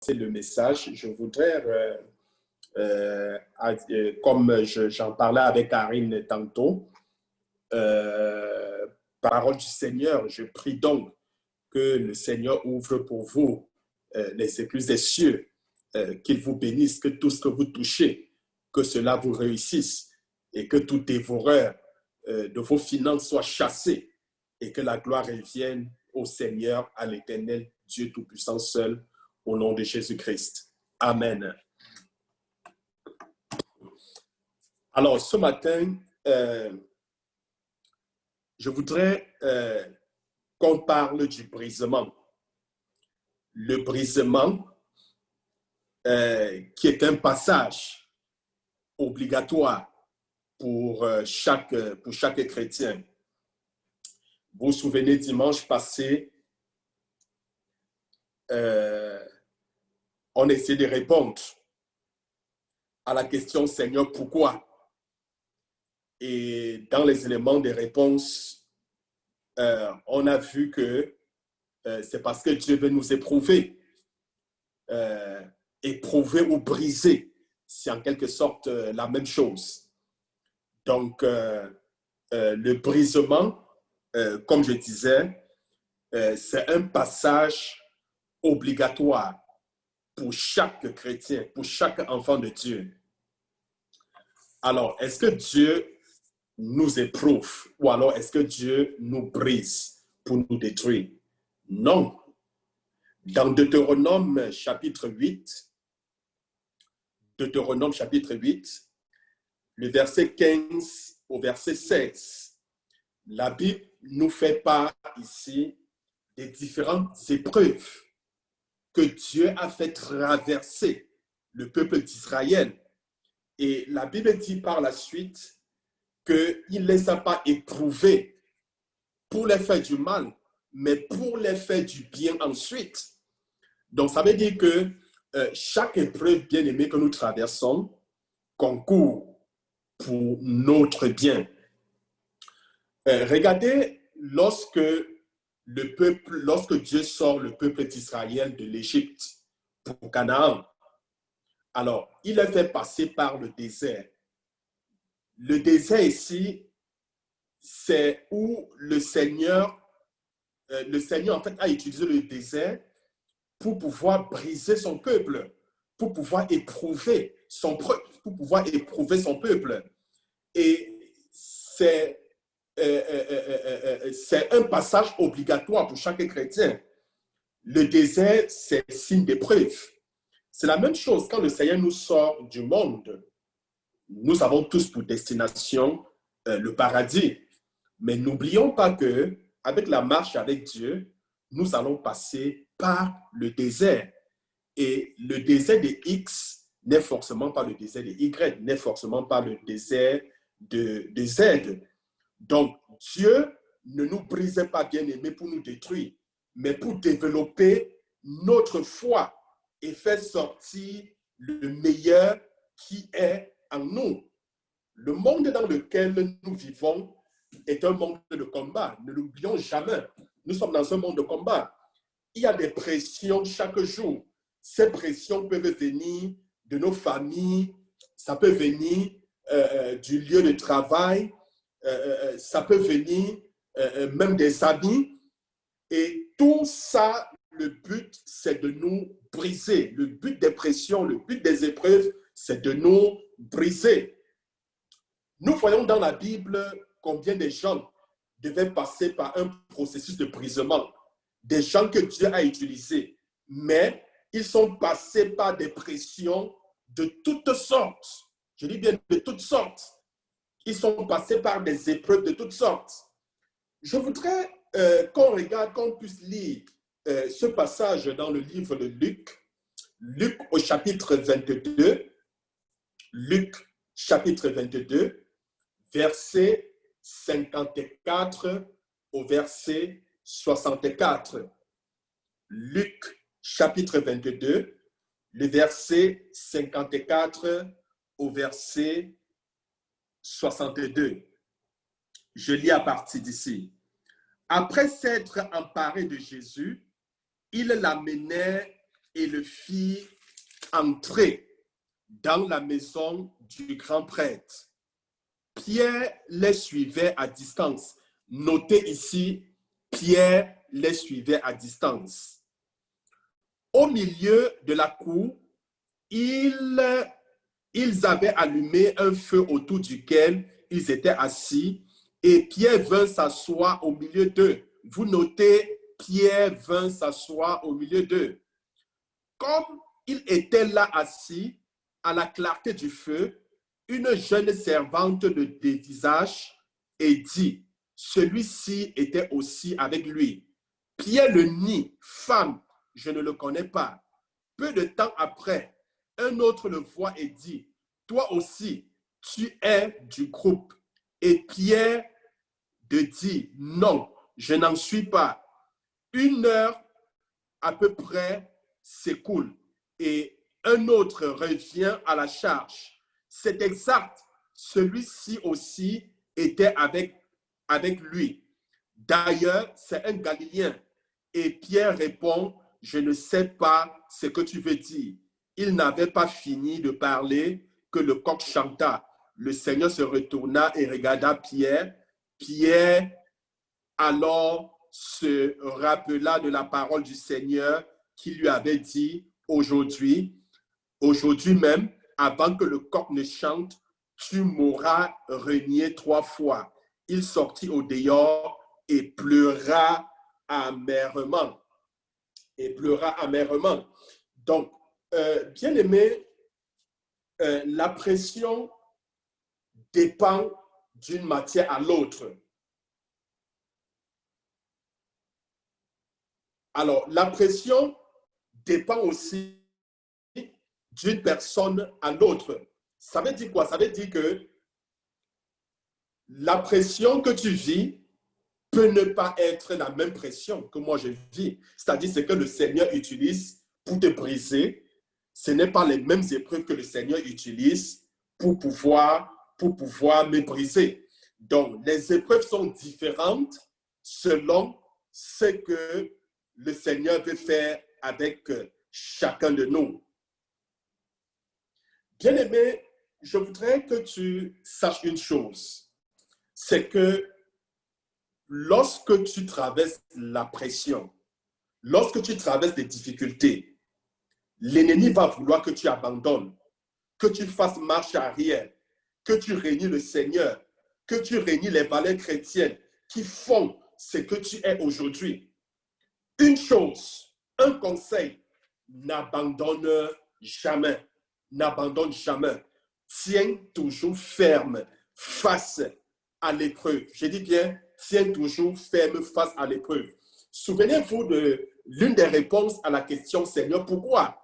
C'est le message. Je voudrais, comme j'en parlais avec Karine tantôt, parole du Seigneur, je prie donc que le Seigneur ouvre pour vous les écluses des cieux, qu'il vous bénisse, que tout ce que vous touchez, que cela vous réussisse et que tout dévoreur de vos finances soit chassé et que la gloire revienne au Seigneur, à l'Éternel, Dieu Tout-Puissant seul, au nom de Jésus-Christ. Amen. Alors, ce matin, je voudrais qu'on parle du brisement. Le brisement, qui est un passage obligatoire pour chaque chrétien. Vous vous souvenez, dimanche passé, on essaie de répondre à la question « Seigneur, pourquoi ?» Et dans les éléments de réponse, on a vu que c'est parce que Dieu veut nous éprouver. Éprouver ou briser, c'est en quelque sorte la même chose. Donc, le brisement, comme je disais, c'est un passage obligatoire pour chaque chrétien, pour chaque enfant de Dieu. Alors, est-ce que Dieu nous éprouve ou alors est-ce que Dieu nous brise pour nous détruire? Non. Dans Deutéronome chapitre 8, le verset 15 au verset 16, la Bible nous fait part ici des différentes épreuves que Dieu a fait traverser le peuple d'Israël. Et la Bible dit par la suite qu'il ne les a pas éprouvés pour les faire du mal, mais pour les faire du bien ensuite. Donc, ça veut dire que chaque épreuve bien-aimée que nous traversons concourt pour notre bien. Regardez, lorsque Dieu sort le peuple d'Israël de l'Égypte pour Canaan, alors, il les fait passer par le désert. Le désert ici, c'est où le Seigneur en fait a utilisé le désert pour pouvoir briser son peuple, pour pouvoir éprouver son peuple. Et c'est un passage obligatoire pour chaque chrétien. Le désert, c'est signe d'épreuve. C'est la même chose quand le Seigneur nous sort du monde. Nous avons tous pour destination le paradis. Mais n'oublions pas que avec la marche avec Dieu, nous allons passer par le désert. Et le désert de X n'est forcément pas le désert de Y, n'est forcément pas le désert de Z. Donc, Dieu ne nous brisait pas, bien-aimés, pour nous détruire, mais pour développer notre foi et faire sortir le meilleur qui est en nous. Le monde dans lequel nous vivons est un monde de combat. Ne l'oublions jamais. Nous sommes dans un monde de combat. Il y a des pressions chaque jour. Ces pressions peuvent venir de nos familles, ça peut venir du lieu de travail, ça peut venir même des amis. Et tout ça, le but, c'est de nous briser. Le but des pressions, le but des épreuves, c'est de nous briser. Nous voyons dans la Bible combien de gens devaient passer par un processus de brisement. Des gens que Dieu a utilisés. Mais ils sont passés par des pressions de toutes sortes. Je dis bien de toutes sortes. Ils sont passés par des épreuves de toutes sortes. Je voudrais qu'on regarde, qu'on puisse lire ce passage dans le livre de Luc. Luc au chapitre 22. Luc chapitre 22, verset 54 au verset 64. Luc chapitre 22, le verset 54 au verset 62. Je lis à partir d'ici. Après s'être emparé de Jésus, ils l'amenèrent et le fit entrer dans la maison du grand prêtre. Pierre les suivait à distance. Notez ici, Pierre les suivait à distance. Au milieu de la cour, ils avaient allumé un feu autour duquel ils étaient assis et Pierre vint s'asseoir au milieu d'eux. Vous notez, Pierre vint s'asseoir au milieu d'eux. Comme il était là assis à la clarté du feu, une jeune servante le dévisage et dit, celui-ci était aussi avec lui. Pierre le nie, femme, je ne le connais pas. Peu de temps après, un autre le voit et dit, toi aussi, tu es du groupe. Et Pierre dit, non, je n'en suis pas. 1 heure à peu près s'écoule et un autre revient à la charge. C'est exact, celui-ci aussi était avec lui. D'ailleurs, c'est un Galiléen. Et Pierre répond, je ne sais pas ce que tu veux dire. Il n'avait pas fini de parler que le coq chanta. Le Seigneur se retourna et regarda Pierre. Pierre alors se rappela de la parole du Seigneur qui lui avait dit aujourd'hui même, avant que le coq ne chante, tu m'auras renié 3 fois. Il sortit au dehors et pleura amèrement. Donc, bien aimé, la pression dépend d'une matière à l'autre. Alors, la pression dépend aussi d'une personne à l'autre. Ça veut dire quoi? Ça veut dire que la pression que tu vis peut ne pas être la même pression que moi je vis. C'est-à-dire ce que le Seigneur utilise pour te briser, ce n'est pas les mêmes épreuves que le Seigneur utilise pour pouvoir me briser. Donc, les épreuves sont différentes selon ce que le Seigneur veut faire avec chacun de nous. Bien-aimé, je voudrais que tu saches une chose, c'est que lorsque tu traverses la pression, lorsque tu traverses des difficultés, l'ennemi va vouloir que tu abandonnes, que tu fasses marche arrière, que tu renies le Seigneur, que tu renies les valeurs chrétiennes qui font ce que tu es aujourd'hui. Une chose, un conseil, n'abandonne jamais. N'abandonne jamais. Tiens toujours ferme face à l'épreuve. Je dis bien, tiens toujours ferme face à l'épreuve. Souvenez-vous de l'une des réponses à la question, Seigneur, pourquoi?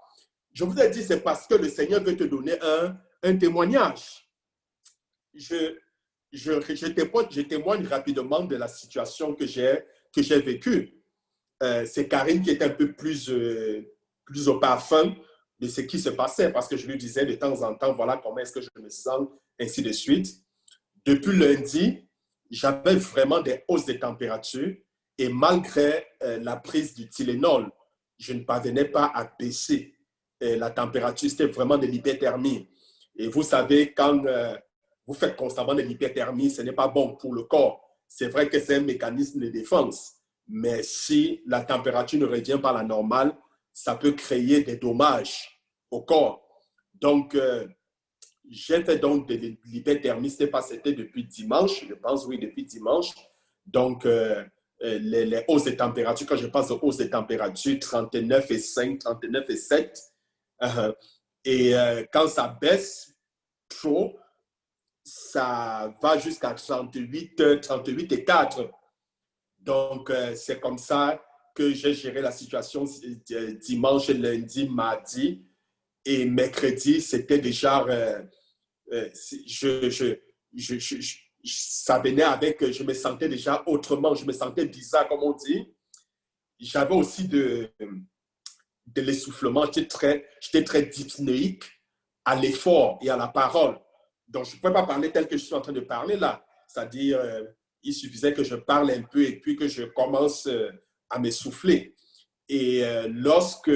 Je vous ai dit, c'est parce que le Seigneur veut te donner un témoignage. Je témoigne rapidement de la situation que j'ai vécue. C'est Karine qui est un peu plus au parfum de ce qui se passait parce que je lui disais de temps en temps, voilà comment est-ce que je me sens, ainsi de suite. Depuis lundi, j'avais vraiment des hausses de température et malgré la prise du Tylenol, je ne parvenais pas à baisser la température. C'était vraiment de l'hyperthermie. Et vous savez, quand vous faites constamment de l'hyperthermie, ce n'est pas bon pour le corps. C'est vrai que c'est un mécanisme de défense. Mais si la température ne revient pas à la normale, ça peut créer des dommages au corps. Donc, j'ai fait donc de l'hyperthermie, c'était depuis dimanche, je pense, oui, depuis dimanche. Donc, les hausses de température, quand je passe aux hausses de température, 39,5, 39,7. Et quand ça baisse trop, ça va jusqu'à 38,4. Donc, c'est comme ça que j'ai géré la situation dimanche, lundi, mardi. Et mercredi, c'était déjà... ça venait avec... Je me sentais déjà autrement. Je me sentais bizarre, comme on dit. J'avais aussi de l'essoufflement. J'étais très dyspnéique à l'effort et à la parole. Donc, je ne pouvais pas parler tel que je suis en train de parler là. C'est-à-dire... il suffisait que je parle un peu et puis que je commence à m'essouffler. Et lorsque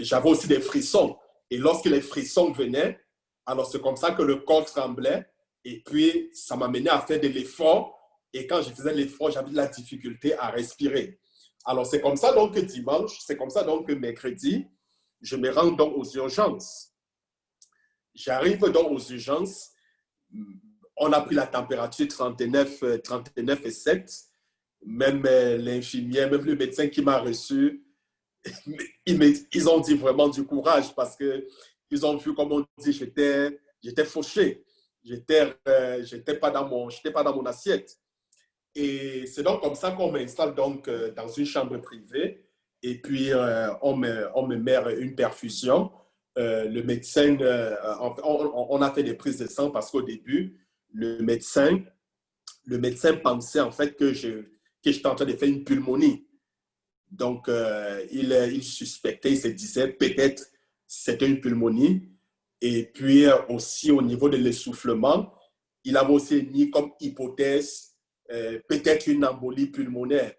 j'avais aussi des frissons. Et lorsque les frissons venaient, alors c'est comme ça que le corps tremblait. Et puis, ça m'amenait à faire de l'effort. Et quand je faisais l'effort, j'avais de la difficulté à respirer. Alors, c'est comme ça donc que dimanche, c'est comme ça donc que mercredi, je me rends donc aux urgences. J'arrive donc aux urgences. On a pris la température 39,7. Même l'infirmière, même le médecin qui m'a reçu, ils ont dit vraiment du courage parce qu'ils ont vu, comme on dit, j'étais fauché. J'étais pas dans mon assiette. Et c'est donc comme ça qu'on m'installe donc dans une chambre privée. Et puis, on me met une perfusion. Le médecin, on a fait des prises de sang parce qu'au début, le médecin pensait en fait que j'étais en train de faire une pulmonie. Donc, il suspectait, il se disait peut-être c'était une pulmonie. Et puis aussi au niveau de l'essoufflement, il avait aussi mis comme hypothèse peut-être une embolie pulmonaire.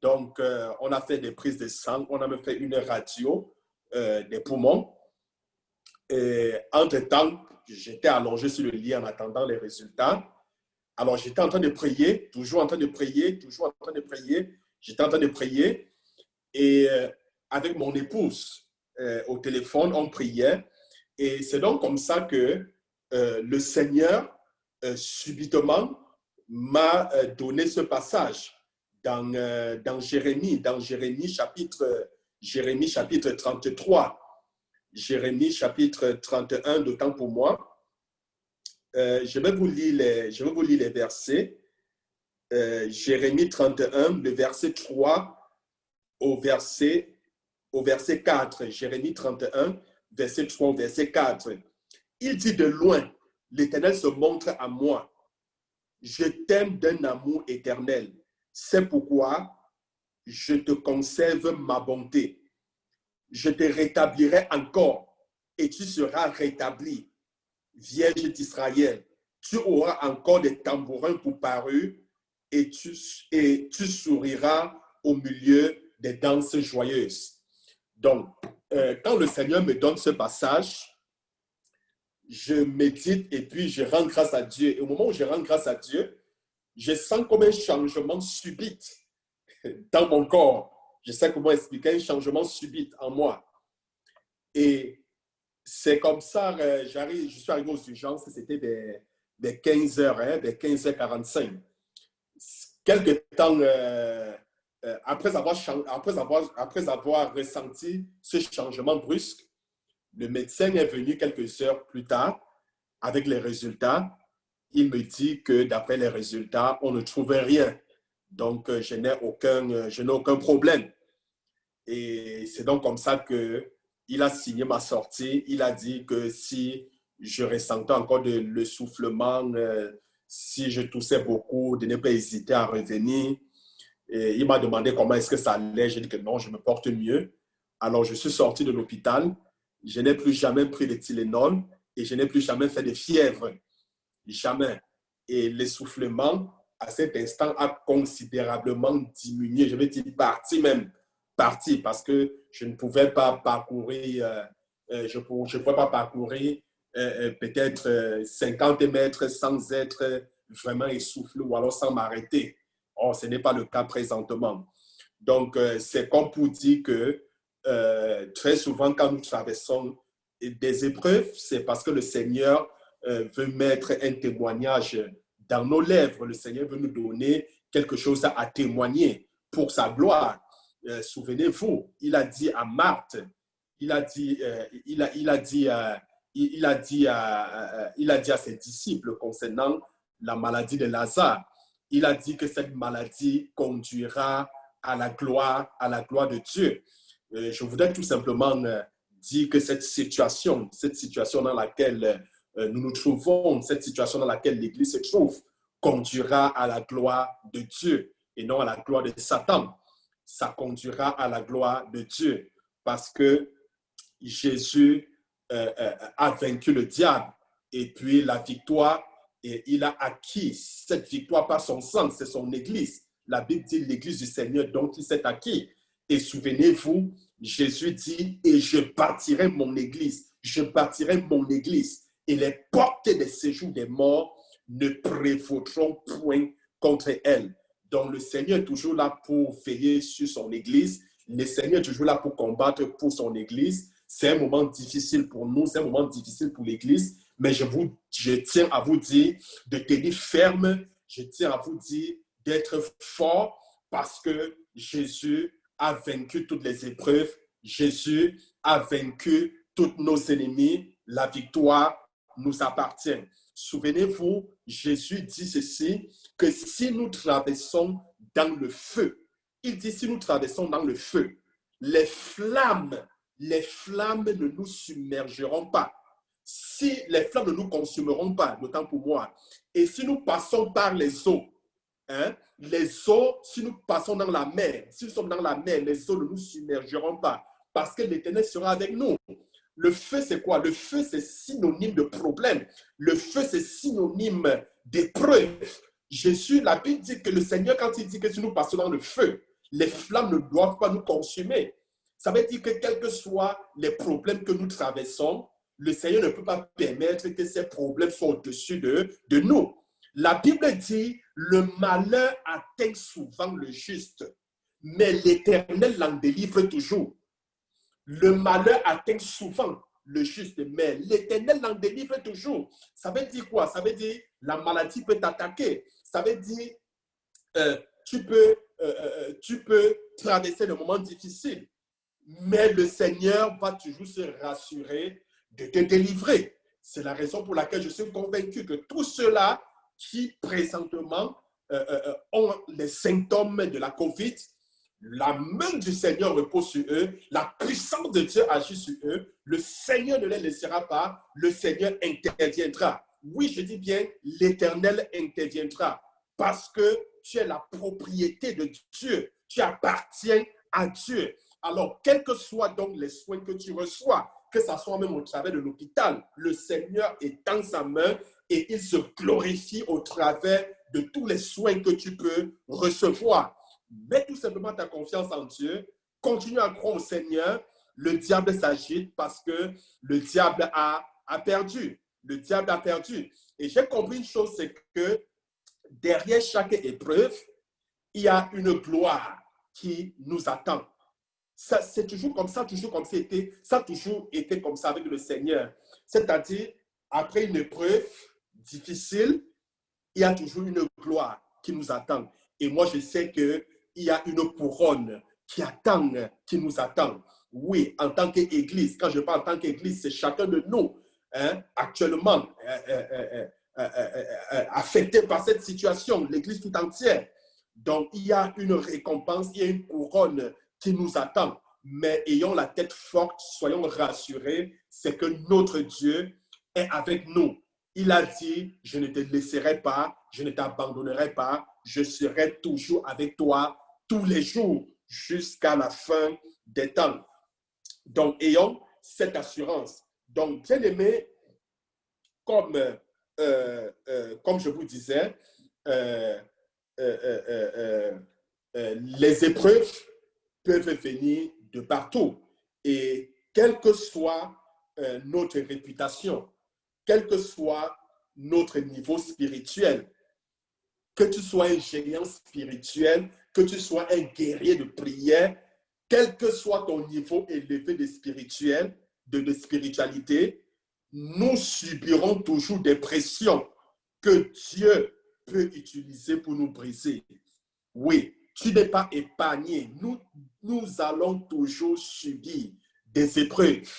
Donc, on a fait des prises de sang, on a même fait une radio des poumons. Et entre-temps, j'étais allongé sur le lit en attendant les résultats. Alors, j'étais en train de prier, toujours en train de prier, toujours en train de prier. J'étais en train de prier. Et avec mon épouse au téléphone, on priait. Et c'est donc comme ça que le Seigneur, subitement, m'a donné ce passage dans Jérémie chapitre 33. Jérémie chapitre 31, d'autant pour moi. Je vais vous lire les versets. Jérémie 31, le verset 3 au verset 4. Jérémie 31, verset 3 au verset 4. Il dit de loin, l'Éternel se montre à moi. Je t'aime d'un amour éternel. C'est pourquoi je te conserve ma bonté. Je te rétablirai encore et tu seras rétabli, Vierge d'Israël. Tu auras encore des tambourins pour parure et tu souriras au milieu des danses joyeuses. Donc, quand le Seigneur me donne ce passage, je médite et puis je rends grâce à Dieu. Et au moment où je rends grâce à Dieu, je sens comme un changement subit dans mon corps. Je sais comment expliquer un changement subit en moi. Et c'est comme ça, je suis arrivé aux urgences, c'était des 15 heures, des 15h45. Quelque temps après avoir ressenti ce changement brusque, le médecin est venu quelques heures plus tard avec les résultats. Il me dit que d'après les résultats, on ne trouvait rien. Donc, je n'ai aucun problème. Et c'est donc comme ça qu'il a signé ma sortie. Il a dit que si je ressentais encore l'essoufflement, si je toussais beaucoup, de ne pas hésiter à revenir. Et il m'a demandé comment est-ce que ça allait. J'ai dit que non, je me porte mieux. Alors, je suis sorti de l'hôpital. Je n'ai plus jamais pris de Tylenol et je n'ai plus jamais fait de fièvre. Jamais. Et l'essoufflement, à cet instant, a considérablement diminué. Je vais dire parti parce que je ne pouvais pas parcourir, peut-être 50 mètres sans être vraiment essoufflé ou alors sans m'arrêter. Or, ce n'est pas le cas présentement. Donc, c'est comme pour dire que très souvent, quand nous traversons des épreuves, c'est parce que le Seigneur veut mettre un témoignage dans nos lèvres. Le Seigneur veut nous donner quelque chose à témoigner pour sa gloire. Souvenez-vous, il a dit à Marthe, il a dit à ses disciples concernant la maladie de Lazare. Il a dit que cette maladie conduira à la gloire de Dieu. Je voudrais tout simplement dire que cette situation dans laquelle nous nous trouvons, cette situation dans laquelle l'Église se trouve, conduira à la gloire de Dieu et non à la gloire de Satan. Ça conduira à la gloire de Dieu parce que Jésus a vaincu le diable et puis la victoire, et il a acquis cette victoire par son sang, c'est son Église. La Bible dit l'Église du Seigneur dont il s'est acquis. Et souvenez-vous, Jésus dit, et je bâtirai mon église, je bâtirai mon église, et les portes des séjours des morts ne prévaudront point contre elle. Donc le Seigneur est toujours là pour veiller sur son église, le Seigneur est toujours là pour combattre pour son église. C'est un moment difficile pour nous, c'est un moment difficile pour l'église, mais je tiens à vous dire de tenir ferme, je tiens à vous dire d'être fort parce que Jésus a vaincu toutes les épreuves, Jésus a vaincu tous nos ennemis, la victoire nous appartient. Souvenez-vous, Jésus dit ceci, que si nous traversons dans le feu, il dit si nous traversons dans le feu, les flammes ne nous submergeront pas. Si les flammes ne nous consumeront pas, d'autant pour moi, et si nous passons par les eaux, les eaux, si nous passons dans la mer, si nous sommes dans la mer, les eaux ne nous submergeront pas, parce que l'Éternel sera avec nous. Le feu, c'est quoi? Le feu, c'est synonyme de problème. Le feu, c'est synonyme d'épreuve. Jésus, la Bible dit que le Seigneur, quand il dit que si nous passons dans le feu, les flammes ne doivent pas nous consumer. Ça veut dire que quels que soient les problèmes que nous traversons, le Seigneur ne peut pas permettre que ces problèmes soient au-dessus de nous. La Bible dit, le malheur atteint souvent le juste, mais l'Éternel l'en délivre toujours. Le malheur atteint souvent le juste, mais l'Éternel l'en délivre toujours. Ça veut dire quoi? Ça veut dire la maladie peut t'attaquer. Ça veut dire tu peux traverser des moments difficiles, mais le Seigneur va toujours se rassurer de te délivrer. C'est la raison pour laquelle je suis convaincu que tous ceux-là qui présentement ont les symptômes de la COVID, la main du Seigneur repose sur eux, la puissance de Dieu agit sur eux, le Seigneur ne les laissera pas, le Seigneur interviendra. Oui, je dis bien, l'Éternel interviendra parce que tu es la propriété de Dieu, tu appartiens à Dieu. Alors, quels que soient donc les soins que tu reçois, que ce soit même au travers de l'hôpital, le Seigneur est dans sa main et il se glorifie au travers de tous les soins que tu peux recevoir. Mets tout simplement ta confiance en Dieu, continue à croire au Seigneur, le diable s'agite parce que le diable a perdu. Le diable a perdu. Et j'ai compris une chose, c'est que derrière chaque épreuve, il y a une gloire qui nous attend. C'est toujours comme ça, ça a toujours été comme ça avec le Seigneur. C'est-à-dire, après une épreuve difficile, il y a toujours une gloire qui nous attend. Et moi, je sais qu'il y a une couronne qui nous attend. Oui, en tant qu'Église, quand je parle en tant qu'Église, c'est chacun de nous, actuellement, affecté par cette situation, l'Église tout entière. Donc, il y a une récompense, il y a une couronne qui nous attend. Mais ayons la tête forte, soyons rassurés, c'est que notre Dieu est avec nous. Il a dit, je ne te laisserai pas, je ne t'abandonnerai pas, je serai toujours avec toi tous les jours jusqu'à la fin des temps. Donc, ayons cette assurance. Donc, bien aimé, comme je vous disais, les épreuves peuvent venir de partout. Et quelle que soit notre réputation, quel que soit notre niveau spirituel, que tu sois un géant spirituel, que tu sois un guerrier de prière, quel que soit ton niveau élevé de spirituel, de spiritualité, nous subirons toujours des pressions que Dieu peut utiliser pour nous briser. Oui, tu n'es pas épargné. Nous allons toujours subir des épreuves,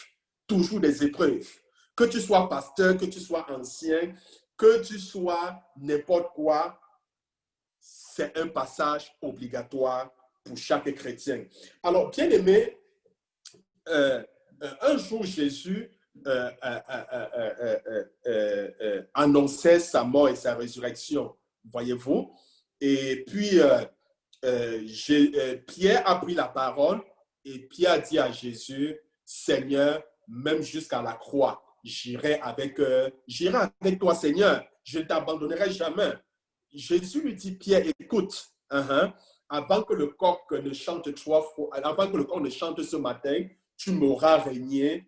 toujours des épreuves. Que tu sois pasteur, que tu sois ancien, que tu sois n'importe quoi, c'est un passage obligatoire pour chaque chrétien. Alors, bien aimé, un jour, Jésus annonçait sa mort et sa résurrection, voyez-vous. Et puis, Pierre a pris la parole et Pierre a dit à Jésus, Seigneur, même jusqu'à la croix, j'irai avec toi, Seigneur, je ne t'abandonnerai jamais. Jésus lui dit, Pierre, écoute, avant que le coq ne chante 3 fois, avant que le coq ne chante ce matin, tu m'auras régné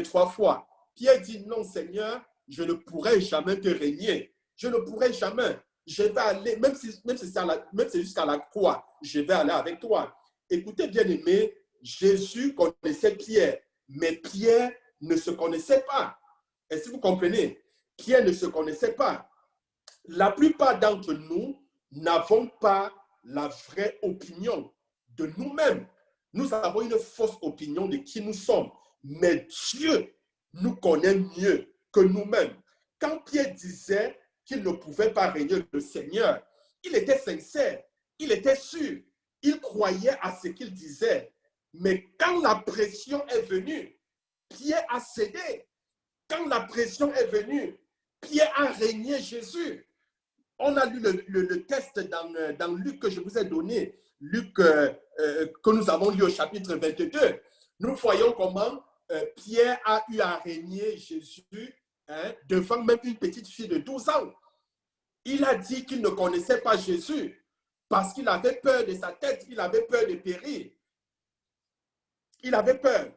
3 fois. Pierre dit, non Seigneur, je ne pourrai jamais te régner. Je ne pourrai jamais. Je vais aller, même si c'est jusqu'à la croix, je vais aller avec toi. Écoutez, bien-aimés, Jésus connaissait Pierre, mais Pierre ne se connaissait pas. Est-ce que vous comprenez? Pierre ne se connaissait pas. La plupart d'entre nous n'avons pas la vraie opinion de nous-mêmes. Nous avons une fausse opinion de qui nous sommes. Mais Dieu nous connaît mieux que nous-mêmes. Quand Pierre disait qu'il ne pouvait pas régner le Seigneur, il était sincère, il était sûr, il croyait à ce qu'il disait. Mais quand la pression est venue, Pierre a cédé. Quand la pression est venue, Pierre a régné Jésus. On a lu le texte dans Luc que je vous ai donné, Luc que nous avons lu au chapitre 22. Nous voyons comment Pierre a eu à régner Jésus devant même une petite fille de 12 ans. Il a dit qu'il ne connaissait pas Jésus parce qu'il avait peur de sa tête, il avait peur de périr. Il avait peur.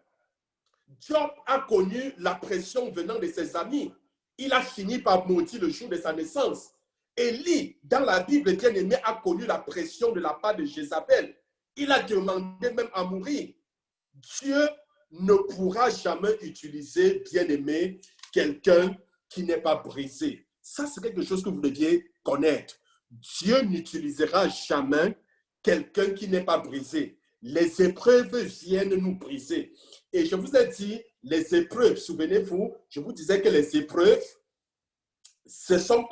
Job a connu la pression venant de ses amis. Il a fini par maudire le jour de sa naissance. Élie, dans la Bible, bien-aimé, a connu la pression de la part de Jézabel. Il a demandé même à mourir. Dieu ne pourra jamais utiliser, bien-aimé, quelqu'un qui n'est pas brisé. Ça, c'est quelque chose que vous deviez connaître. Dieu n'utilisera jamais quelqu'un qui n'est pas brisé. Les épreuves viennent nous briser. Et je vous ai dit, les épreuves, souvenez-vous, je vous disais que les épreuves sont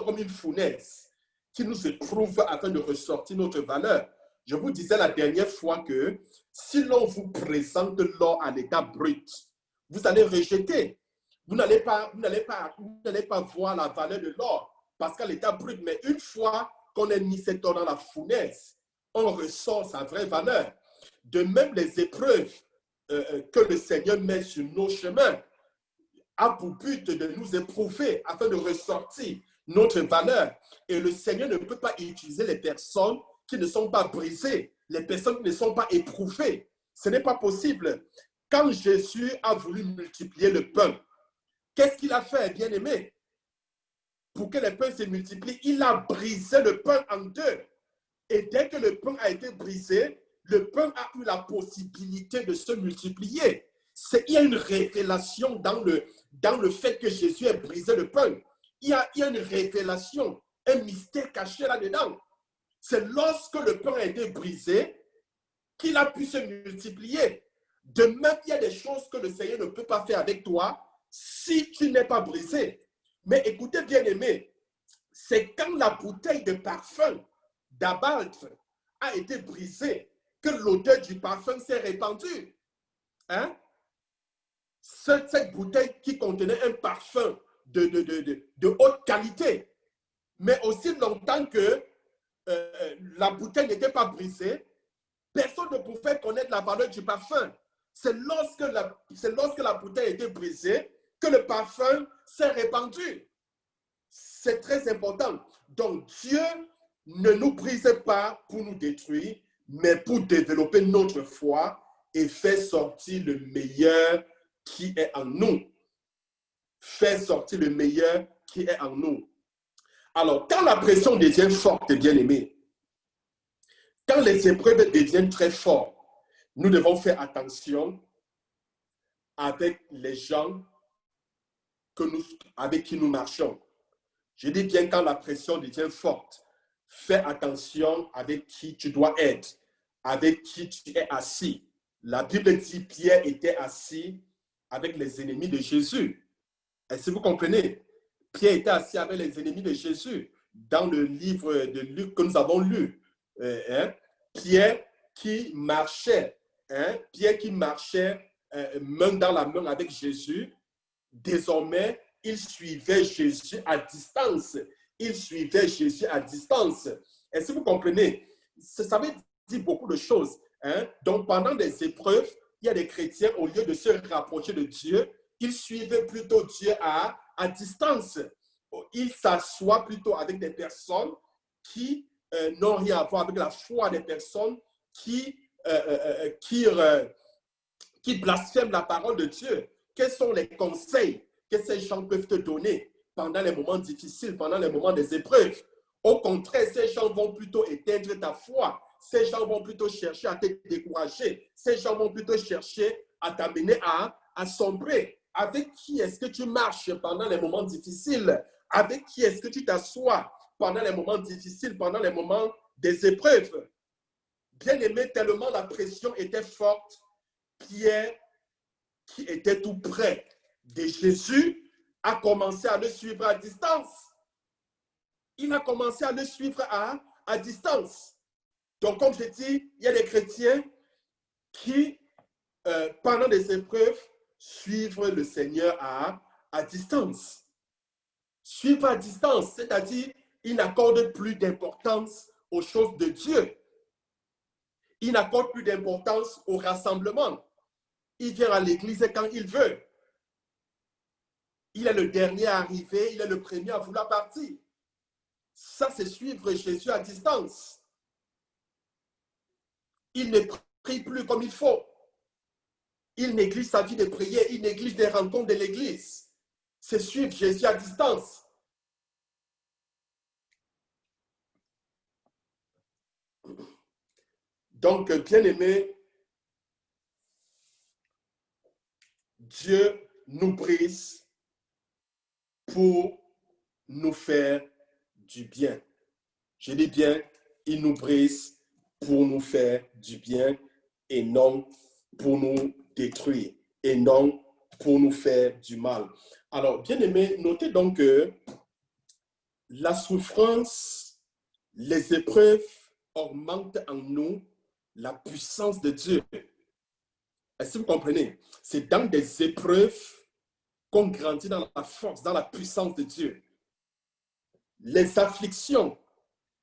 comme une fournaise qui nous éprouve afin de ressortir notre valeur. Je vous disais la dernière fois que si l'on vous présente l'or à l'état brut, vous allez rejeter. Vous n'allez pas voir la valeur de l'or parce qu'à l'état brut, mais une fois qu'on a mis cet or dans la fournaise, on ressort sa vraie valeur. De même, les épreuves que le Seigneur met sur nos chemins a pour but de nous éprouver afin de ressortir notre valeur. Et le Seigneur ne peut pas utiliser les personnes qui ne sont pas brisées, les personnes qui ne sont pas éprouvées. Ce n'est pas possible. Quand Jésus a voulu multiplier le pain, qu'est-ce qu'il a fait, bien-aimé? Pour que le pain se multiplie, il a brisé le pain en deux. Et dès que le pain a été brisé, le pain a eu la possibilité de se multiplier. Il y a une révélation dans le fait que Jésus ait brisé le pain. Il y a une révélation, un mystère caché là-dedans. C'est lorsque le pain a été brisé qu'il a pu se multiplier. De même, il y a des choses que le Seigneur ne peut pas faire avec toi si tu n'es pas brisé. Mais écoutez, bien-aimés, c'est quand la bouteille de parfum d'Abalt a été brisée que l'odeur du parfum s'est répandue. Hein? Cette bouteille qui contenait un parfum de haute qualité. Mais aussi longtemps que la bouteille n'était pas brisée, personne ne pouvait connaître la valeur du parfum. C'est lorsque la bouteille a été brisée que le parfum s'est répandu. C'est très important. Donc Dieu ne nous brise pas pour nous détruire, mais pour développer notre foi et faire sortir le meilleur qui est en nous. Faire sortir le meilleur qui est en nous. Alors, quand la pression devient forte, bien-aimés, quand les épreuves deviennent très fortes, nous devons faire attention avec les gens avec qui nous marchons. Je dis bien quand la pression devient forte, fais attention avec qui tu dois être, avec qui tu es assis. La Bible dit Pierre était assis avec les ennemis de Jésus. Est-ce que vous comprenez? Pierre était assis avec les ennemis de Jésus dans le livre de Luc que nous avons lu. Pierre qui marchait, main dans la main avec Jésus. Désormais, il suivait Jésus à distance. Il suivait Jésus à distance. Est-ce que vous comprenez? Ça veut dire beaucoup de choses. Donc, pendant des épreuves, il y a des chrétiens, au lieu de se rapprocher de Dieu, ils suivaient plutôt Dieu à distance. Ils s'assoient plutôt avec des personnes qui n'ont rien à voir avec la foi des personnes qui blasphèment la parole de Dieu. Quels sont les conseils que ces gens peuvent te donner pendant les moments difficiles, pendant les moments des épreuves? Au contraire, ces gens vont plutôt éteindre ta foi. Ces gens vont plutôt chercher à te décourager. Ces gens vont plutôt chercher à t'amener à sombrer. Avec qui est-ce que tu marches pendant les moments difficiles? Avec qui est-ce que tu t'assois pendant les moments difficiles, pendant les moments des épreuves? Bien aimé, tellement la pression était forte, Pierre, qui était tout près de Jésus, a commencé à le suivre à distance. Il a commencé à le suivre à distance. Donc, comme je dis, il y a des chrétiens qui, pendant des épreuves, suivent le Seigneur à distance. Suivre à distance, c'est-à-dire, ils n'accordent plus d'importance aux choses de Dieu. Ils n'accordent plus d'importance au rassemblement. Il vient à l'église quand il veut. Il est le dernier à arriver, il est le premier à vouloir partir. Ça, c'est suivre Jésus à distance. Il ne prie plus comme il faut. Il néglige sa vie de prière, il néglige des rencontres de l'église. C'est suivre Jésus à distance. Donc, bien aimé, Dieu nous brise pour nous faire du bien. Je dis bien, il nous brise pour nous faire du bien et non pour nous détruire et non pour nous faire du mal. Alors, bien aimé, notez donc que la souffrance, les épreuves augmentent en nous la puissance de Dieu. Est-ce que vous comprenez? C'est dans des épreuves qu'on grandit dans la force, dans la puissance de Dieu. Les afflictions,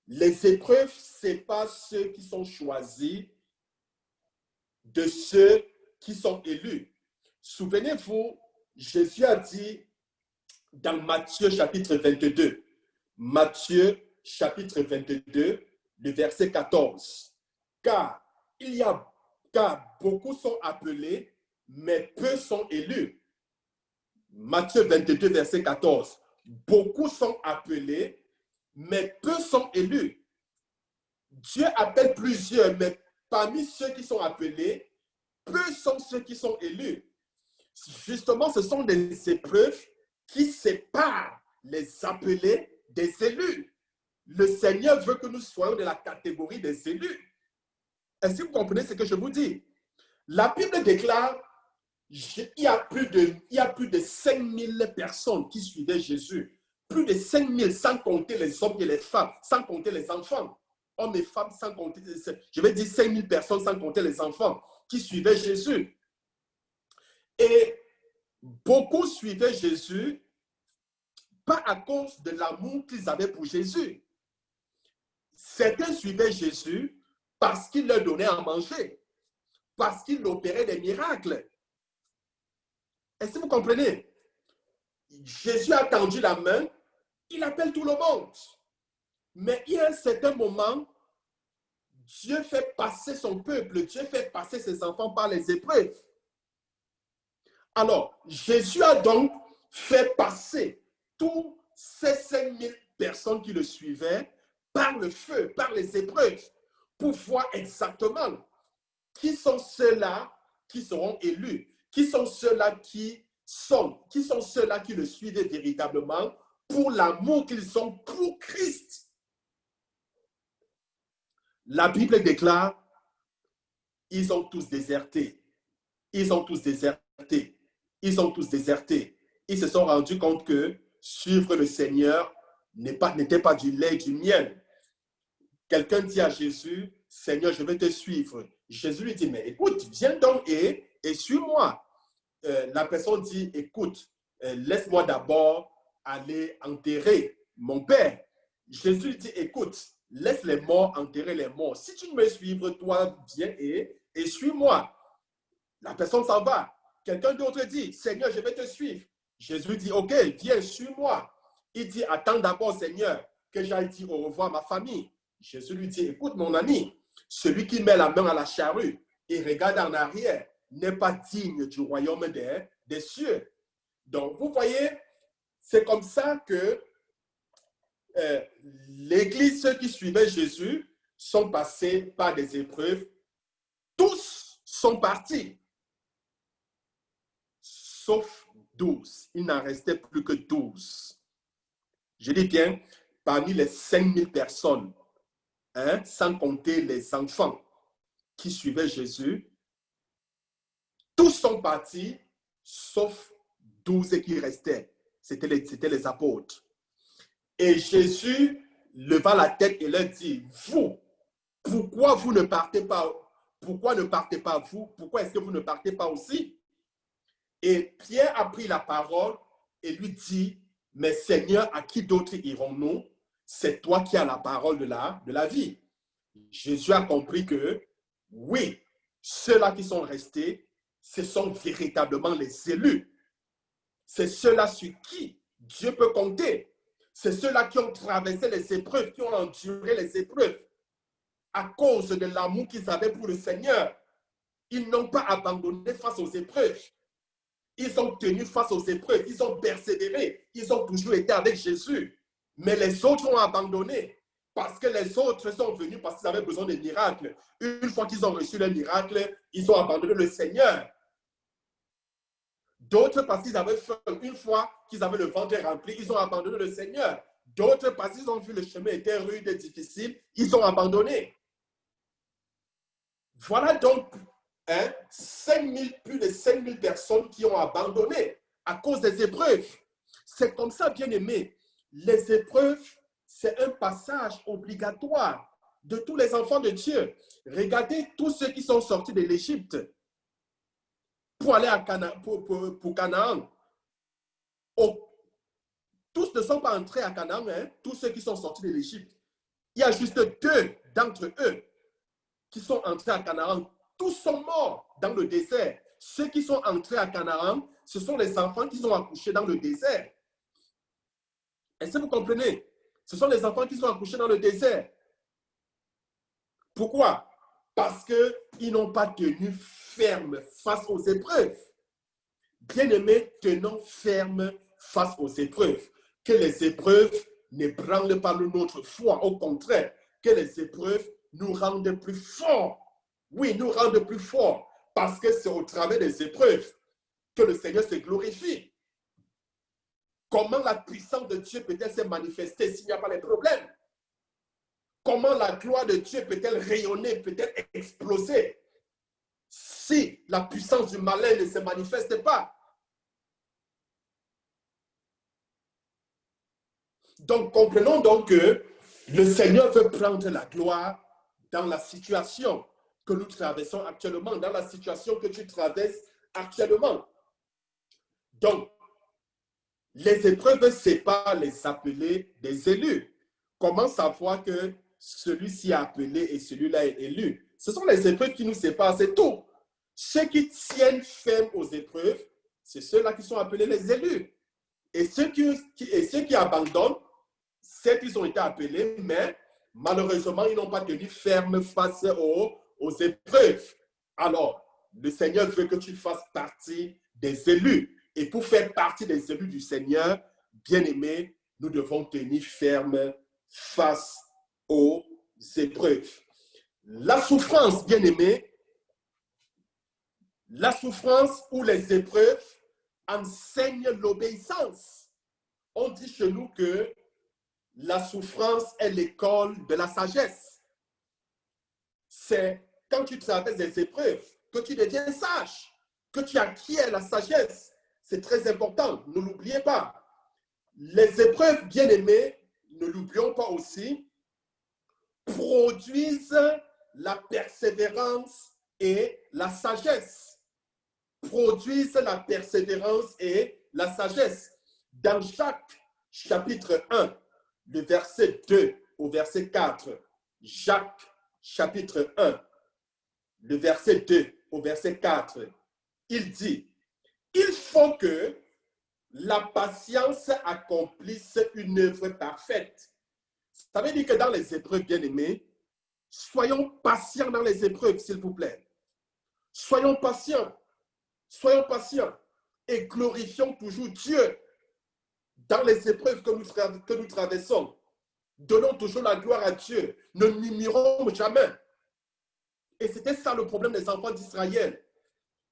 les épreuves, ce n'est pas ceux qui sont choisis de ceux qui sont élus. Souvenez-vous, Jésus a dit dans Matthieu chapitre 22, Matthieu chapitre 22, le verset 14, car beaucoup sont appelés, mais peu sont élus. Matthieu 22, verset 14, beaucoup sont appelés, mais peu sont élus. Dieu appelle plusieurs, mais parmi ceux qui sont appelés, peu sont ceux qui sont élus. Justement, ce sont des épreuves qui séparent les appelés des élus. Le Seigneur veut que nous soyons de la catégorie des élus. Est-ce que vous comprenez ce que je vous dis? La Bible déclare il y a plus de 5000 personnes qui suivaient Jésus. Plus de 5000, sans compter les hommes et les femmes, sans compter les enfants. Hommes et femmes, sans compter, je vais dire 5000 personnes sans compter les enfants qui suivaient Jésus. Et beaucoup suivaient Jésus pas à cause de l'amour qu'ils avaient pour Jésus. Certains suivaient Jésus parce qu'il leur donnait à manger, parce qu'il opérait des miracles. Est-ce que vous comprenez? Jésus a tendu la main, il appelle tout le monde. Mais il y a un certain moment, Dieu fait passer son peuple, Dieu fait passer ses enfants par les épreuves. Alors, Jésus a donc fait passer tous ces 5000 personnes qui le suivaient par le feu, par les épreuves, pour voir exactement qui sont ceux-là qui seront élus, qui sont ceux-là qui sont ceux-là qui le suivent véritablement pour l'amour qu'ils ont pour Christ. La Bible déclare, ils ont tous déserté. Ils ont tous déserté. Ils ont tous déserté. Ils se sont rendus compte que suivre le Seigneur n'était pas du lait et du miel. Quelqu'un dit à Jésus, Seigneur, je vais te suivre. Jésus lui dit, mais écoute, viens donc et suis-moi. La personne dit, écoute, laisse-moi d'abord aller enterrer mon père. Jésus lui dit, écoute, laisse les morts enterrer les morts. Si tu me suivre, toi, viens et suis-moi. La personne s'en va. Quelqu'un d'autre dit, Seigneur, je vais te suivre. Jésus dit, ok, viens, suis-moi. Il dit, attends d'abord, Seigneur, que j'aille dire au revoir à ma famille. Jésus lui dit, écoute mon ami, celui qui met la main à la charrue et regarde en arrière n'est pas digne du royaume des cieux. Donc, vous voyez, c'est comme ça que l'Église, ceux qui suivaient Jésus, sont passés par des épreuves. Tous sont partis, sauf 12. Il n'en restait plus que 12. Je dis bien, parmi les 5000 personnes, hein, sans compter les enfants qui suivaient Jésus, tous sont partis, sauf 12 qui restaient. C'était les apôtres. Et Jésus leva la tête et leur dit, vous, pourquoi vous ne partez pas? Pourquoi ne partez pas vous? Pourquoi est-ce que vous ne partez pas aussi? Et Pierre a pris la parole et lui dit, mais Seigneur, à qui d'autre irons-nous? C'est toi qui as la parole de la vie. Jésus a compris que, oui, ceux-là qui sont restés, ce sont véritablement les élus. C'est ceux-là sur qui Dieu peut compter. C'est ceux-là qui ont traversé les épreuves, qui ont enduré les épreuves. À cause de l'amour qu'ils avaient pour le Seigneur, ils n'ont pas abandonné face aux épreuves. Ils ont tenu face aux épreuves, ils ont persévéré, ils ont toujours été avec Jésus. Mais les autres ont abandonné parce que les autres sont venus parce qu'ils avaient besoin de miracles. Une fois qu'ils ont reçu le miracle, ils ont abandonné le Seigneur. D'autres parce qu'ils avaient faim. Une fois qu'ils avaient le ventre rempli, ils ont abandonné le Seigneur. D'autres parce qu'ils ont vu le chemin était rude et difficile, ils ont abandonné. Voilà donc plus de 5000 personnes qui ont abandonné à cause des épreuves. C'est comme ça, bien-aimés. Les épreuves, c'est un passage obligatoire de tous les enfants de Dieu. Regardez tous ceux qui sont sortis de l'Égypte pour aller à pour Canaan. Tous ne sont pas entrés à Canaan, hein, tous ceux qui sont sortis de l'Égypte. Il y a juste 2 d'entre eux qui sont entrés à Canaan. Tous sont morts dans le désert. Ceux qui sont entrés à Canaan, ce sont les enfants qui sont accouchés dans le désert. Est-ce que vous comprenez? Ce sont les enfants qui sont accouchés dans le désert. Pourquoi? Parce qu'ils n'ont pas tenu ferme face aux épreuves. Bien-aimés, tenons ferme face aux épreuves. Que les épreuves n'ébranlent pas notre foi. Au contraire, que les épreuves nous rendent plus forts. Oui, nous rendent plus forts. Parce que c'est au travers des épreuves que le Seigneur se glorifie. Comment la puissance de Dieu peut-elle se manifester s'il n'y a pas de problème? Comment la gloire de Dieu peut-elle rayonner, peut-elle exploser si la puissance du malin ne se manifeste pas? Donc, comprenons donc que le Seigneur veut prendre la gloire dans la situation que nous traversons actuellement, dans la situation que tu traverses actuellement. Donc, les épreuves séparent les appelés des élus. Comment savoir que celui-ci est appelé et celui-là est élu? Ce sont les épreuves qui nous séparent, c'est tout. Ceux qui tiennent ferme aux épreuves, c'est ceux-là qui sont appelés les élus. Et ceux qui abandonnent, certes, ils ont été appelés, mais malheureusement, ils n'ont pas tenu ferme face aux épreuves. Alors, le Seigneur veut que tu fasses partie des élus. Et pour faire partie des élus du Seigneur, bien-aimés, nous devons tenir ferme face aux épreuves. La souffrance, bien-aimés, la souffrance ou les épreuves enseignent l'obéissance. On dit chez nous que la souffrance est l'école de la sagesse. C'est quand tu traverses des épreuves que tu deviens sage, que tu acquiers la sagesse. C'est très important, ne l'oubliez pas. Les épreuves, bien-aimées, ne l'oublions pas aussi, produisent la persévérance et la sagesse. Produisent la persévérance et la sagesse. Dans Jacques, chapitre 1, le verset 2 au verset 4, Jacques, chapitre 1, le verset 2 au verset 4, il dit, il faut que la patience accomplisse une œuvre parfaite. Ça veut dire que dans les épreuves, bien-aimés, soyons patients dans les épreuves, s'il vous plaît. Soyons patients. Soyons patients. Et glorifions toujours Dieu dans les épreuves que nous traversons. Donnons toujours la gloire à Dieu. Ne murmurons jamais. Et c'était ça le problème des enfants d'Israël.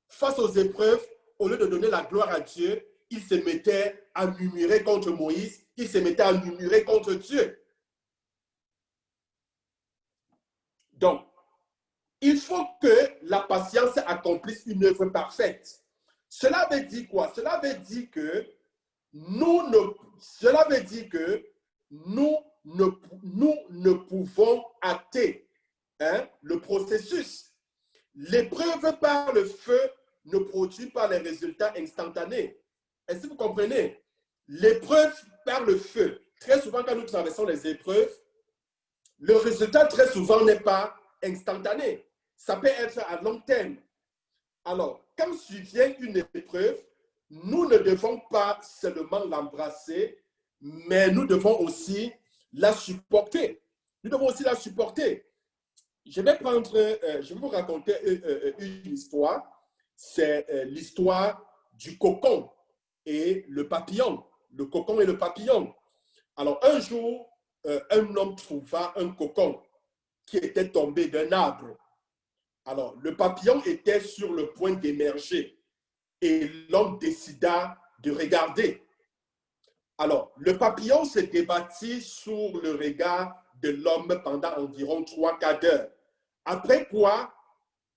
Face aux épreuves, au lieu de donner la gloire à Dieu, ils se mettaient à murmurer contre Moïse, ils se mettaient à murmurer contre Dieu. Donc, il faut que la patience accomplisse une œuvre parfaite. Cela veut dire quoi? Cela veut dire que nous ne pouvons hâter le processus. L'épreuve par le feu ne produit pas les résultats instantanés. Est-ce que vous comprenez? L'épreuve par le feu. Très souvent, quand nous traversons les épreuves, le résultat très souvent n'est pas instantané. Ça peut être à long terme. Alors, quand survient une épreuve, nous ne devons pas seulement l'embrasser, mais nous devons aussi la supporter. Nous devons aussi la supporter. Je vais vous raconter une histoire. C'est l'histoire du cocon et le papillon. Le cocon et le papillon. Alors, un jour, un homme trouva un cocon qui était tombé d'un arbre. Alors, le papillon était sur le point d'émerger et l'homme décida de regarder. Alors, le papillon se débattit sur le regard de l'homme pendant environ 3 quarts d'heure. Après quoi,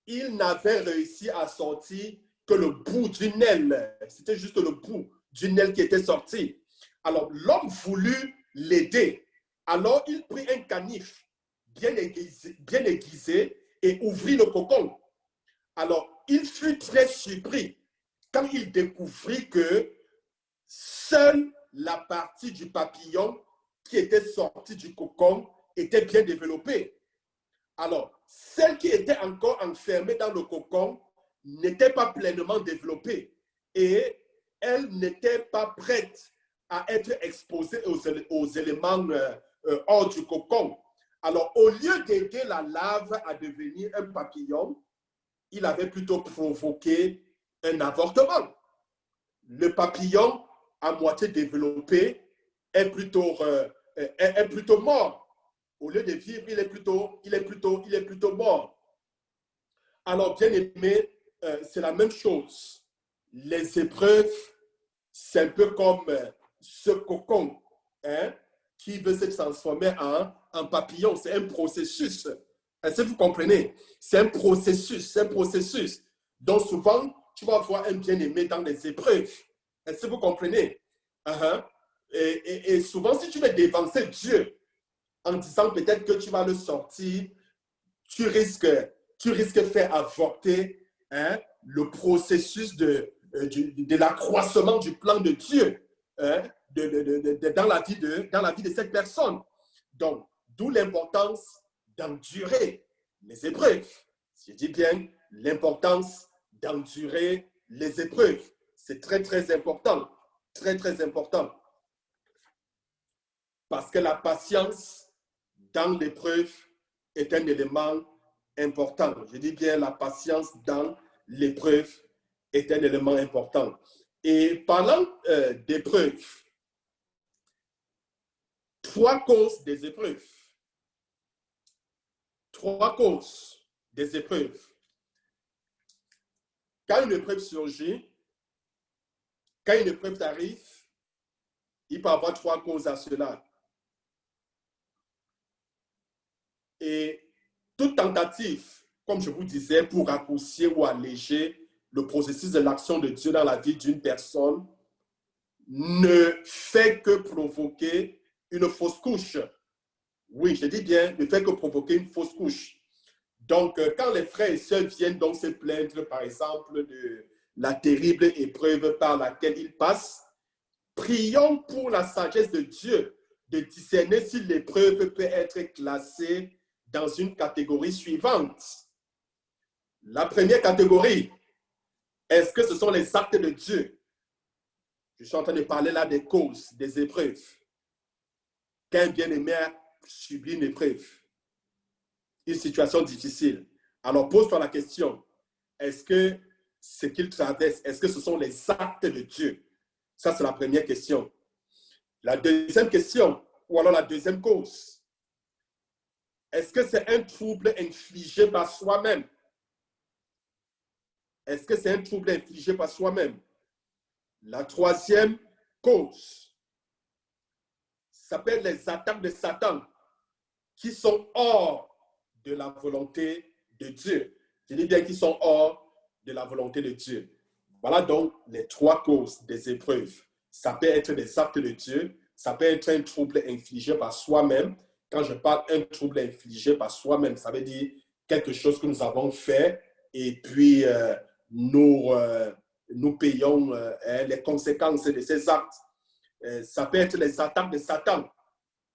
il n'avait réussi à sortir que le bout d'une aile. C'était juste le bout d'une aile qui était sorti. Alors, l'homme voulut l'aider. Alors, il prit un canif bien aiguisé et ouvrit le cocon. Alors, il fut très surpris quand il découvrit que seule la partie du papillon qui était sortie du cocon était bien développée. Alors, celle qui était encore enfermée dans le cocon n'était pas pleinement développée et elle n'était pas prête à être exposée aux éléments hors du cocon. Alors, au lieu d'aider la larve à devenir un papillon, il avait plutôt provoqué un avortement. Le papillon, à moitié développé, est plutôt mort. Au lieu de vivre, il est plutôt mort. Alors, bien aimé, c'est la même chose. Les épreuves, c'est un peu comme ce cocon qui veut se transformer en papillon. C'est un processus. Est-ce que vous comprenez? C'est un processus. Donc, souvent, tu vas voir un bien-aimé dans les épreuves. Est-ce que vous comprenez? Et souvent, si tu veux dévancer Dieu, en disant peut-être que tu vas le sortir, tu risques de faire avorter le processus de l'accroissement du plan de Dieu dans la vie de cette personne. Donc, d'où l'importance d'endurer les épreuves. Je dis bien l'importance d'endurer les épreuves. C'est très, très important. Très, très important. Parce que la patience dans l'épreuve est un élément important. Je dis bien la patience dans l'épreuve est un élément important. Et parlant d'épreuves, 3 causes des épreuves. 3 causes des épreuves. Quand une épreuve surgit, quand une épreuve arrive, il peut y avoir 3 causes à cela. Et toute tentative, comme je vous disais, pour raccourcir ou alléger le processus de l'action de Dieu dans la vie d'une personne ne fait que provoquer une fausse couche. Oui, je dis bien, ne fait que provoquer une fausse couche. Donc, quand les frères et sœurs viennent donc se plaindre, par exemple, de la terrible épreuve par laquelle ils passent, prions pour la sagesse de Dieu de discerner si l'épreuve peut être classée dans une catégorie suivante. La première catégorie, est-ce que ce sont les actes de Dieu? Je suis en train de parler là des causes, des épreuves. Qu'un bien-aimé subit une épreuve, une situation difficile, alors pose-toi la question, est-ce que ce qu'il traverse, est-ce que ce sont les actes de Dieu? Ça, c'est la première question. La deuxième question, ou alors la deuxième cause, est-ce que c'est un trouble infligé par soi-même? Est-ce que c'est un trouble infligé par soi-même? La troisième cause s'appelle les attaques de Satan qui sont hors de la volonté de Dieu. Je dis bien qu'ils sont hors de la volonté de Dieu. Voilà donc les trois causes des épreuves. Ça peut être des actes de Dieu, ça peut être un trouble infligé par soi-même. Quand je parle d'un trouble infligé par soi-même, ça veut dire quelque chose que nous avons fait et puis nous payons les conséquences de ces actes. Ça peut être les attaques de Satan.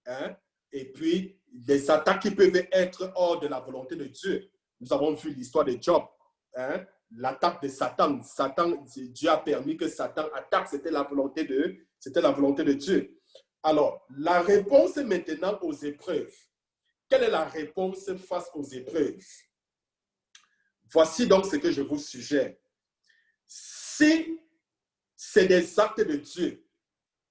Hein? Et puis, des attaques qui peuvent être hors de la volonté de Dieu. Nous avons vu l'histoire de Job. Hein? L'attaque de Satan. Dieu a permis que Satan attaque. C'était la volonté de Dieu. Alors, la réponse maintenant aux épreuves. Quelle est la réponse face aux épreuves? Voici donc ce que je vous suggère. Si c'est des actes de Dieu,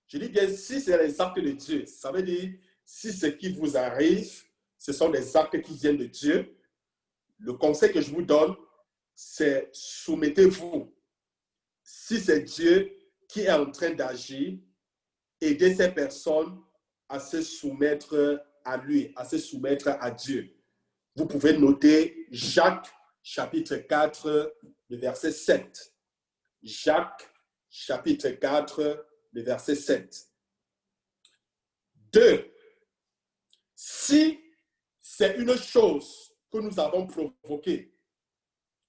je dis bien si c'est des actes de Dieu, ça veut dire si ce qui vous arrive, ce sont des actes qui viennent de Dieu, le conseil que je vous donne, c'est soumettez-vous. Si c'est Dieu qui est en train d'agir, aidez ces personnes à se soumettre à lui, à se soumettre à Dieu. Vous pouvez noter Jacques, chapitre 4, le verset 7. Jacques, chapitre 4, le verset 7. 2. Si c'est une chose que nous avons provoquée,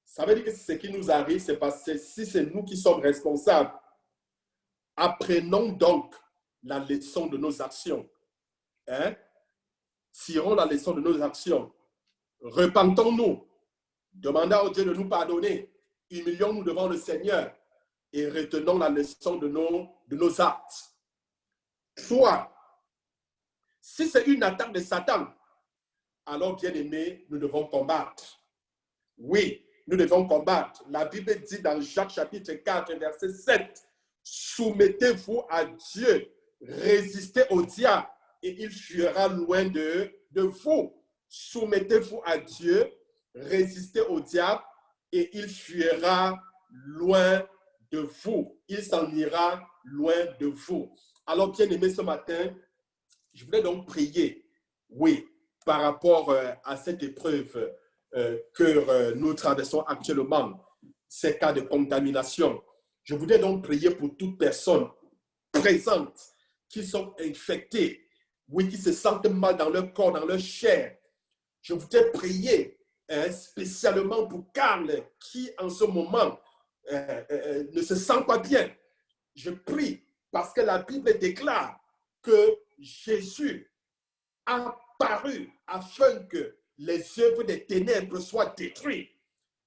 ça veut dire que ce qui nous arrive, c'est parce que si c'est nous qui sommes responsables, apprenons donc la leçon de nos actions. Hein? Tirons la leçon de nos actions. Repentons-nous. Demandons au Dieu de nous pardonner. Humilions-nous devant le Seigneur et retenons la leçon de nos actes. 3. Si c'est une attaque de Satan, alors, bien-aimés, nous devons combattre. Oui, nous devons combattre. La Bible dit dans Jacques chapitre 4, verset 7, « Soumettez-vous à Dieu, résistez au diable, et il fuira loin de vous. » Soumettez-vous à Dieu, résistez au diable, et il fuira loin de vous. Il s'en ira loin de vous. Alors, bien-aimés, ce matin, je voulais donc prier, oui, par rapport à cette épreuve que nous traversons actuellement, ces cas de contamination. Je voudrais donc prier pour toute personne présente qui sont infectées, oui, qui se sentent mal dans leur corps, dans leur chair. Je voudrais prier spécialement pour Karl qui en ce moment ne se sent pas bien. Je prie parce que la Bible déclare que Jésus a paru afin que les œuvres des ténèbres soient détruites.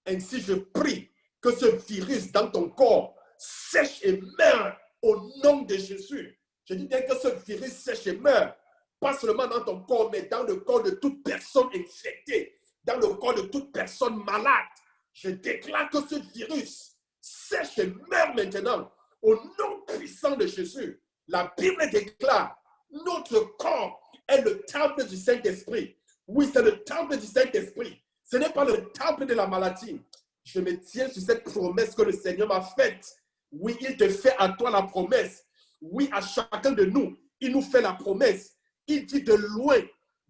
Ainsi, je prie que ce virus dans ton corps sèche et meure au nom de Jésus. Je dis bien que ce virus sèche et meure, pas seulement dans ton corps, mais dans le corps de toute personne infectée, dans le corps de toute personne malade. Je déclare que ce virus sèche et meurt maintenant au nom puissant de Jésus. La Bible déclare notre corps est le temple du Saint-Esprit. Oui, c'est le temple du Saint-Esprit. Ce n'est pas le temple de la maladie. Je me tiens sur cette promesse que le Seigneur m'a faite. Oui, il te fait à toi la promesse. Oui, à chacun de nous, il nous fait la promesse. Il dit de loin,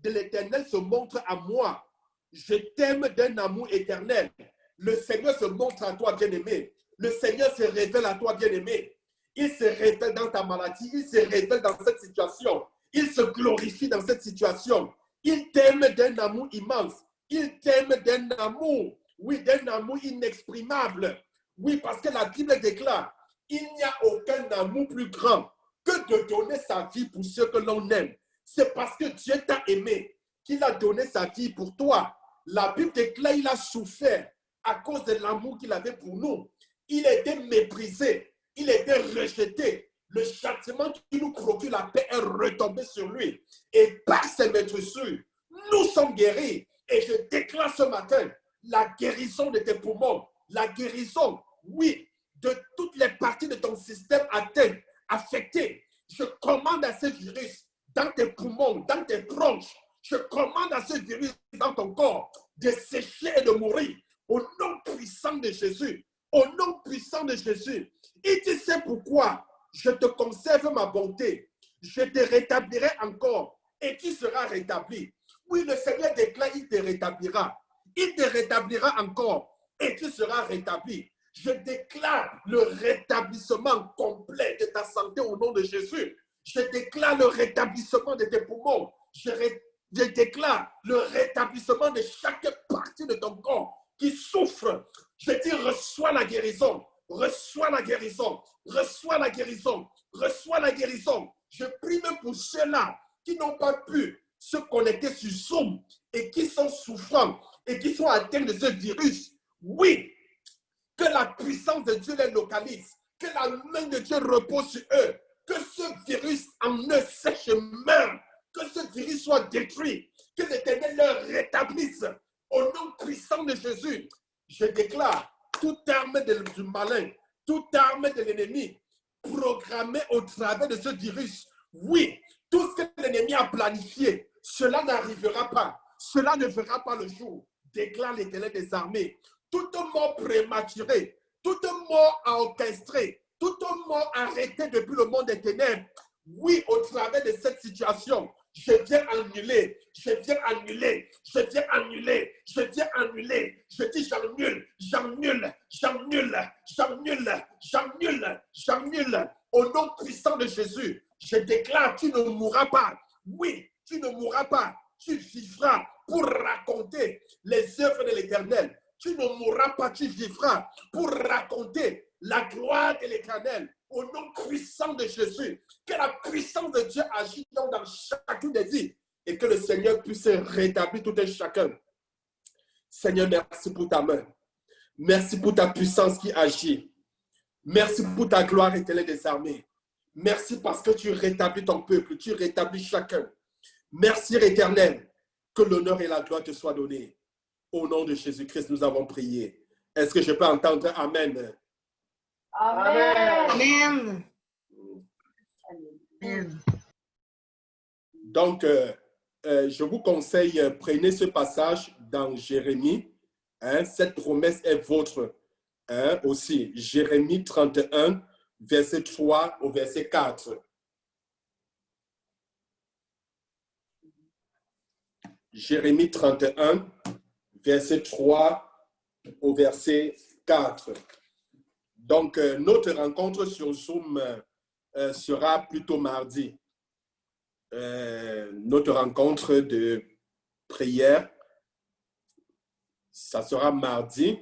de l'Éternel se montre à moi. Je t'aime d'un amour éternel. Le Seigneur se montre à toi, bien-aimé. Le Seigneur se révèle à toi, bien-aimé. Il se révèle dans ta maladie. Il se révèle dans cette situation. Il se glorifie dans cette situation. Il t'aime d'un amour immense. Il t'aime d'un amour, oui, d'un amour inexprimable. Oui, parce que la Bible déclare, il n'y a aucun amour plus grand que de donner sa vie pour ceux que l'on aime. C'est parce que Dieu t'a aimé qu'il a donné sa vie pour toi. La Bible déclare, il a souffert à cause de l'amour qu'il avait pour nous. Il a été méprisé, il a été rejeté, Le châtiment qui nous procure la paix est retombé sur lui. Et par ses maîtresses, nous sommes guéris. Et je déclare ce matin la guérison de tes poumons. La guérison, oui, de toutes les parties de ton système atteint, affecté. Je commande à ce virus dans tes poumons, dans tes bronches. Je commande à ce virus dans ton corps de sécher et de mourir. Au nom puissant de Jésus. Au nom puissant de Jésus. Et tu sais pourquoi je te conserve ma bonté. Je te rétablirai encore et tu seras rétabli. Oui, le Seigneur déclare, il te rétablira. Il te rétablira encore et tu seras rétabli. Je déclare le rétablissement complet de ta santé au nom de Jésus. Je déclare le rétablissement de tes poumons. Je déclare le rétablissement de chaque partie de ton corps qui souffre. Je dis, reçois la guérison. Reçois la guérison. Reçois la guérison. Reçois la guérison. Je prie même pour ceux-là qui n'ont pas pu se connecter sur Zoom et qui sont souffrants et qui sont atteints de ce virus. Oui, que la puissance de Dieu les localise, que la main de Dieu repose sur eux, que ce virus en eux sèche meure, que ce virus soit détruit, que l'Éternel leur rétablisse. Au nom puissant de Jésus, je déclare toute arme du malin, toute arme de l'ennemi programmée au travers de ce virus. Oui, tout ce que l'ennemi a planifié, cela n'arrivera pas. Cela ne verra pas le jour. Déclare l'Éternel des armées. Toute mort prématurée, toute mort orchestrée, toute mort arrêtée depuis le monde des ténèbres. Oui, au travers de cette situation, je viens annuler, je viens annuler, je viens annuler, je viens annuler. Je dis j'annule, j'annule, j'annule, j'annule, j'annule, j'annule. Au nom puissant de Jésus, je déclare, tu ne mourras pas. Oui, tu ne mourras pas. Tu vivras pour raconter les œuvres de l'Éternel. Tu ne mourras pas, tu vivras pour raconter la gloire de l'Éternel. Au nom puissant de Jésus, que la puissance de Dieu agisse dans chacune des vies et que le Seigneur puisse rétablir tout un chacun. Seigneur, merci pour ta main. Merci pour ta puissance qui agit. Merci pour ta gloire éternelle des armées. Merci parce que tu rétablis ton peuple, tu rétablis chacun. Merci éternel, que l'honneur et la gloire te soient donnés. Au nom de Jésus-Christ, nous avons prié. Est-ce que je peux entendre Amen? Amen. Amen. Donc, je vous conseille, prenez ce passage dans Jérémie. Cette promesse est vôtre aussi. Jérémie 31, verset 3 au verset 4. Jérémie 31, verset 3 au verset 4. Donc, notre rencontre sur Zoom sera plutôt mardi. Notre rencontre de prière, ça sera mardi.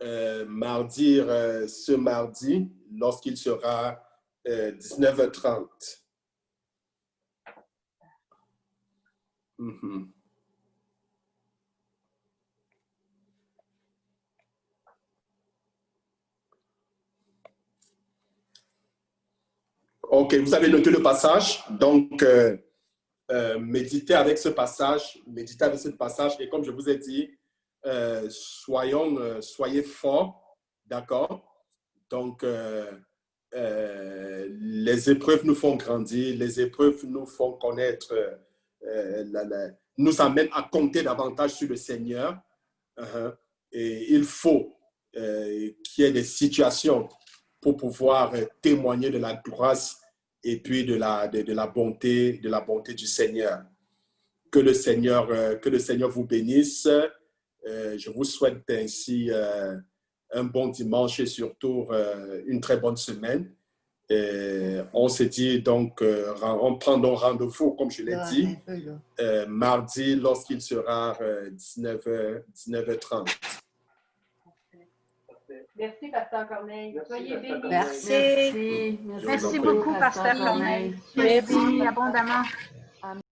Ce mardi, lorsqu'il sera 19h30. Ok, vous avez noté le passage. Donc, méditez avec ce passage. Méditez avec ce passage. Et comme je vous ai dit, soyez forts. D'accord? Donc, les épreuves nous font grandir. Les épreuves nous font connaître, nous amènent à compter davantage sur le Seigneur. Et il faut qu'il y ait des situations pour pouvoir témoigner de la grâce et puis de la bonté du Seigneur. Que le Seigneur vous bénisse. Je vous souhaite ainsi un bon dimanche et surtout une très bonne semaine. Et on se dit donc, on prend donc rendez-vous, comme je l'ai dit, mardi lorsqu'il sera 19h30. Merci, Pasteur Corneille. Soyez bénis. Merci beaucoup, Pasteur Corneille. Merci abondamment.